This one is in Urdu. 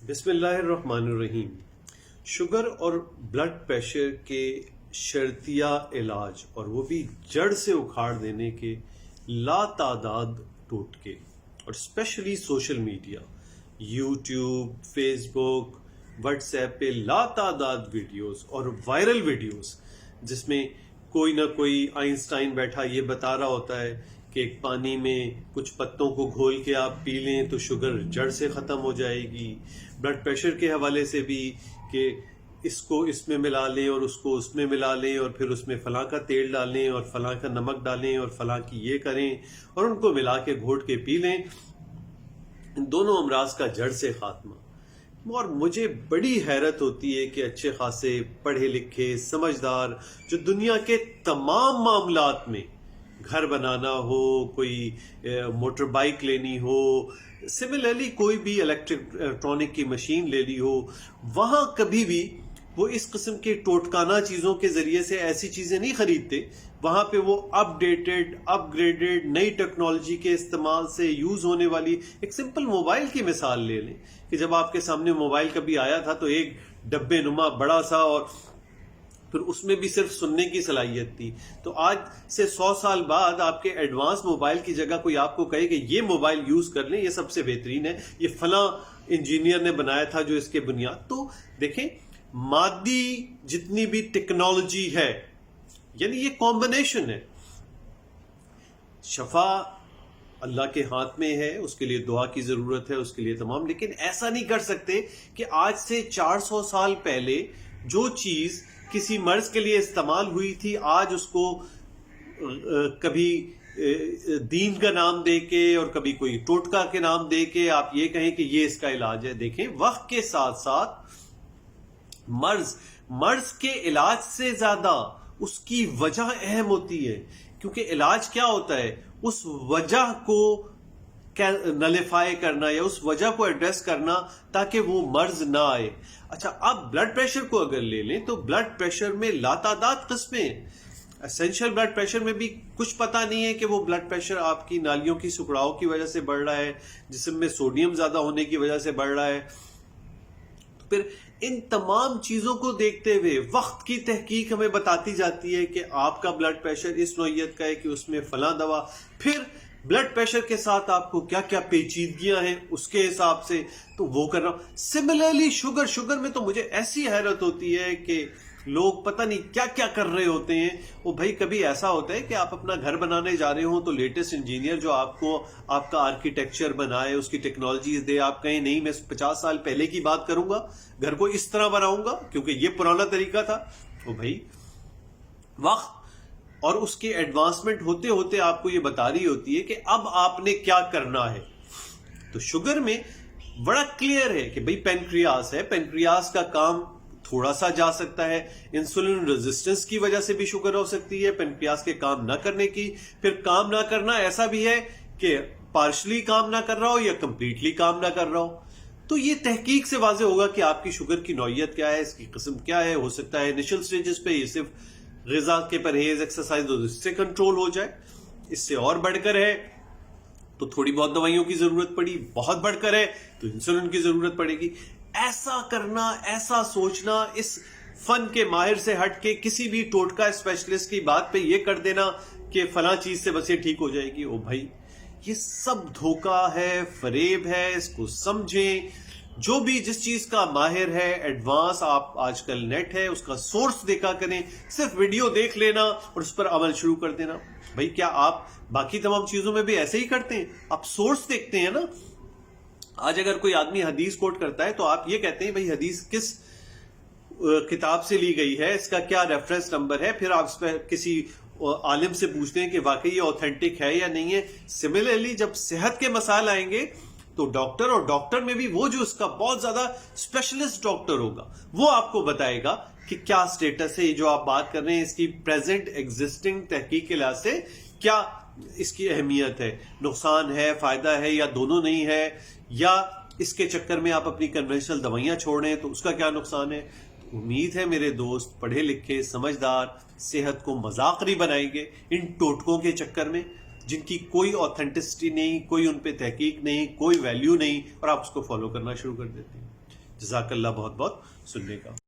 بسم اللہ الرحمن الرحیم۔ شوگر اور بلڈ پریشر کے شرطیہ علاج اور وہ بھی جڑ سے اکھاڑ دینے کے لا تعداد ٹوٹکے اور specially social media, YouTube, Facebook, WhatsApp پہ لا تعداد ویڈیوز اور وائرل ویڈیوز جس میں کوئی نہ کوئی آئنسٹائن بیٹھا یہ بتا رہا ہوتا ہے کہ ایک پانی میں کچھ پتوں کو گھول کے آپ پی لیں تو شوگر جڑ سے ختم ہو جائے گی۔ بلڈ پریشر کے حوالے سے بھی کہ اس کو اس میں ملا لیں اور اس کو اس میں ملا لیں اور پھر اس میں فلاں کا تیل ڈالیں اور فلاں کا نمک ڈالیں اور فلاں کی یہ کریں اور ان کو ملا کے گھوٹ کے پی لیں۔ ان دونوں امراض کا جڑ سے خاتمہ۔ اور مجھے بڑی حیرت ہوتی ہے کہ اچھے خاصے پڑھے لکھے سمجھدار جو دنیا کے تمام معاملات میں، گھر بنانا ہو، کوئی موٹر بائک لینی ہو، سملرلی کوئی بھی الیکٹرانک کی مشین لے لی ہو، وہاں کبھی بھی وہ اس قسم کے ٹوٹکانہ چیزوں کے ذریعے سے ایسی چیزیں نہیں خریدتے۔ وہاں پہ وہ اپ ڈیٹڈ، اپ گریڈڈ، نئی ٹیکنالوجی کے استعمال سے یوز ہونے والی ایک سمپل موبائل کی مثال لے لیں کہ جب آپ کے سامنے موبائل کبھی آیا تھا تو ایک ڈبے نما بڑا سا اور پھر اس میں بھی صرف سننے کی صلاحیت تھی۔ تو آج سے 100 سال بعد آپ کے ایڈوانس موبائل کی جگہ کوئی آپ کو کہے کہ یہ موبائل یوز کر لیں، یہ سب سے بہترین ہے، یہ فلاں انجینئر نے بنایا تھا جو اس کے بنیاد۔ تو دیکھیں، مادی جتنی بھی ٹیکنالوجی ہے، یعنی یہ کمبینیشن ہے، شفا اللہ کے ہاتھ میں ہے، اس کے لیے دعا کی ضرورت ہے، اس کے لیے تمام، لیکن ایسا نہیں کر سکتے کہ آج سے 400 سال پہلے جو چیز کسی مرض کے لیے استعمال ہوئی تھی آج اس کو کبھی دین کا نام دے کے اور کبھی کوئی ٹوٹکا کے نام دے کے آپ یہ کہیں کہ یہ اس کا علاج ہے۔ دیکھیں، وقت کے ساتھ ساتھ مرض کے علاج سے زیادہ اس کی وجہ اہم ہوتی ہے، کیونکہ علاج کیا ہوتا ہے؟ اس وجہ کو نلیفائی کرنا یا اس وجہ کو ایڈریس کرنا تاکہ وہ مرض نہ آئے۔ اچھا، اب بلڈ پریشر کو اگر لے لیں تو بلڈ پریشر میں لاتعداد قسمیں ہیں۔ اسینشل بلڈ پریشر میں بھی کچھ پتہ نہیں ہے کہ وہ بلڈ پریشر آپ کی نالیوں کی سکڑاؤ کی وجہ سے بڑھ رہا ہے، جسم میں سوڈیم زیادہ ہونے کی وجہ سے بڑھ رہا ہے۔ پھر ان تمام چیزوں کو دیکھتے ہوئے وقت کی تحقیق ہمیں بتاتی جاتی ہے کہ آپ کا بلڈ پریشر اس نوعیت کا ہے کہ اس میں فلاں دوا، پھر بلڈ پریشر کے ساتھ آپ کو کیا کیا پیچیدگیاں ہیں اس کے حساب سے تو وہ کر رہا ہوں۔ سملرلی شوگر میں تو مجھے ایسی حیرت ہوتی ہے کہ لوگ پتہ نہیں کیا کیا کر رہے ہوتے ہیں۔ وہ بھائی کبھی ایسا ہوتا ہے کہ آپ اپنا گھر بنانے جا رہے ہوں تو لیٹسٹ انجینئر جو آپ کو آپ کا آرکیٹیکچر بنائے، اس کی ٹیکنالوجیز دے، آپ کہیں نہیں میں 50 سال پہلے کی بات کروں گا، گھر کو اس طرح بناؤں گا کیونکہ یہ پرانا طریقہ تھا۔ وہ بھائی وقت اور اس کی ایڈوانسمنٹ ہوتے ہوتے آپ کو یہ بتا رہی ہوتی ہے کہ اب آپ نے کیا کرنا ہے۔ تو شوگر میں بڑا کلیئر ہے کہ بھئی پینکریاس ہے، پینکریاس کا کام تھوڑا سا جا سکتا ہے، انسولین ریزسٹنس کی وجہ سے بھی شوگر ہو سکتی ہے، پینکریاس کے کام نہ کرنے کی۔ پھر کام نہ کرنا ایسا بھی ہے کہ پارشلی کام نہ کر رہا ہو یا کمپلیٹلی کام نہ کر رہا ہو۔ تو یہ تحقیق سے واضح ہوگا کہ آپ کی شوگر کی نوعیت کیا ہے، اس کی قسم کیا ہے۔ ہو سکتا ہے انیشل سٹیجز پہ یہ صرف غذا کے پرہیز، ایکسرسائز اور اس سے کنٹرول ہو جائے، اس سے اور بڑھ کر ہے تو تھوڑی بہت دوائیوں کی ضرورت پڑی، بہت بڑھ کر ہے تو انسولین کی ضرورت پڑے گی۔ ایسا کرنا، ایسا سوچنا، اس فن کے ماہر سے ہٹ کے کسی بھی ٹوٹکا اسپیشلسٹ کی بات پہ یہ کر دینا کہ فلاں چیز سے بس یہ ٹھیک ہو جائے گی، او بھائی یہ سب دھوکہ ہے، فریب ہے، اس کو سمجھیں۔ جو بھی جس چیز کا ماہر ہے، ایڈوانس آپ آج کل نیٹ ہے، اس کا سورس دیکھا کریں، صرف ویڈیو دیکھ لینا اور اس پر عمل شروع کر دینا۔ بھائی کیا آپ باقی تمام چیزوں میں بھی ایسے ہی کرتے ہیں؟ آپ سورس دیکھتے ہیں نا۔ آج اگر کوئی آدمی حدیث کوٹ کرتا ہے تو آپ یہ کہتے ہیں بھئی حدیث کس کتاب سے لی گئی ہے، اس کا کیا ریفرنس نمبر ہے، پھر آپ اس پہ کسی عالم سے پوچھتے ہیں کہ واقعی یہ اوتھینٹک ہے یا نہیں ہے۔ سملرلی جب صحت کے مسائل آئیں گے تو ڈاکٹر، اور ڈاکٹر میں بھی وہ جو اس کا بہت زیادہ اسپیشلسٹ ڈاکٹر ہوگا، وہ آپ کو بتائے گا کہ کیا سٹیٹس ہے، یہ جو آپ بات کر رہے ہیں اس کی پریزنٹ ایگزسٹنگ تحقیق کے لحاظ سے کیا اس کی اہمیت ہے، نقصان ہے، فائدہ ہے یا دونوں نہیں ہے، یا اس کے چکر میں آپ اپنی کنونشنل دوائیاں چھوڑ رہے ہیں تو اس کا کیا نقصان ہے۔ تو امید ہے میرے دوست پڑھے لکھے سمجھدار صحت کو مذاق نہیں بنائیں گے ان ٹوٹکوں کے چکر میں جن کی کوئی آتھینٹسٹی نہیں، کوئی ان پہ تحقیق نہیں، کوئی ویلیو نہیں، اور آپ اس کو فالو کرنا شروع کر دیتے ہیں۔ جزاک اللہ بہت بہت سننے کا.